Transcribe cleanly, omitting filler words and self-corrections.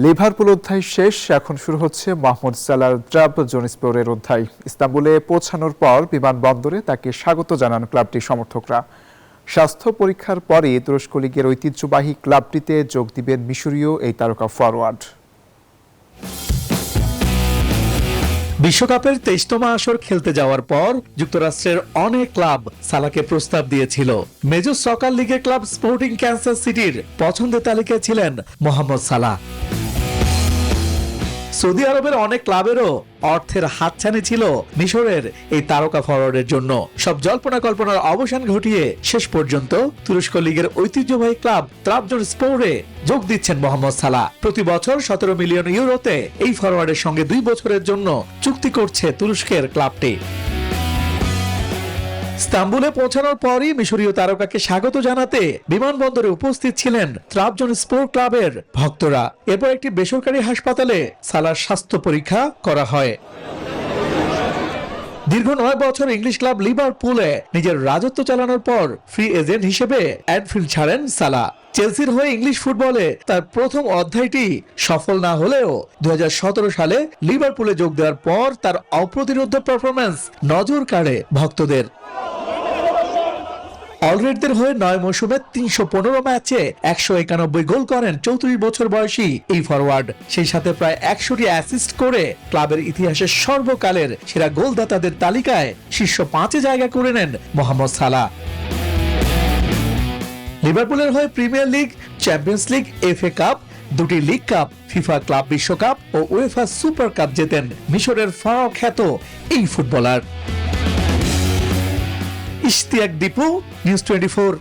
Liverpool অধ্যায় শেষ, এখন শুরু হচ্ছে মোহাম্মদ সালাহর ট্রাবজনস্পোরের অধ্যায়। ইস্তাম্বুলে পৌঁছানোর পর বিমানবন্দরে তাকে স্বাগত জানান ক্লাবটির সমর্থকরা। স্বাস্থ্য পরীক্ষার পরে তুরস্ক লীগের ঐতিহ্যবাহী ক্লাবটিতে যোগ দিবেন মিশরীয় এই তারকা ফরোয়ার্ড। বিশ্বকাপের 23তম আসর খেলতে যাওয়ার পর যুক্তরাষ্ট্রের অনেক ক্লাব সালাহকে প্রস্তাব দিয়েছিল। মেজর সকার লিগের ক্লাব স্পোর্টিং কানসাস সিটির পছন্দের তালিকায় ছিলেন মোহাম্মদ সালাহ। সৌদি আরবের অনেক ক্লাবেরও অর্থের হাতছানি ছিল মিশরের এই তারকা ফরওয়ার্ডের জন্য। সব জল্পনা কল্পনার অবসান ঘটিয়ে শেষ পর্যন্ত তুরস্ক লীগের ঐতিহ্যবাহী ক্লাব ট্রাবজনস্পোরে যোগ দিচ্ছেন মোহাম্মদ সালাহ। প্রতি বছর 17 মিলিয়ন ইউরোতে এই ফরওয়ার্ডের সঙ্গে 2 বছরের জন্য চুক্তি করছে তুরস্কের ক্লাবটি। ইস্তাম্বুলে পৌঁছানোর পরই মিশরীয় তারকাকে স্বাগত জানাতে বিমানবন্দরে উপস্থিত ছিলেন ট্রাবজনস্পোর ক্লাবের ভক্তরা। এরপর একটি বেসরকারি হাসপাতালে সালাহর স্বাস্থ্য পরীক্ষা করা হয়। দীর্ঘ 9 বছর ইংলিশ ক্লাব লিভারপুলে নিজের রাজত্ব চালানোর পর ফ্রি এজেন্ট হিসেবে অ্যানফিল্ড ছাড়েন সালাহ। চেলসির হয়ে ইংলিশ ফুটবলে তার প্রথম অধ্যায়টি সফল না হলেও 2017 সালে লিভারপুলে যোগ দেওয়ার পর তার অপ্রতিরোধ্য পারফরম্যান্স নজর কাড়ে ভক্তদের। অলরেডদের হয়ে 9 মৌসুমে 315 ম্যাচে 191 গোল করেন 34 বছর বয়সী এই ফরওয়ার্ড। সেই সাথে প্রায় 100টি অ্যাসিস্ট করে ক্লাবের ইতিহাসের সর্বকালের সেরা গোলদাতাদের তালিকায় শীর্ষ 5-এ জায়গা করে নেন মোহাম্মদ সালাহ। লিভারপুলের হয়ে premier league, champions league, FA cup, 2টি লিগ কাপ, ফিফা ক্লাব বিশ্বকাপ ও উয়েফা সুপার কাপ জেতেন মিশরের ফারাও খ্যাত এই ফুটবলার। ইশতিয়াক দীপু, নিউজ 24।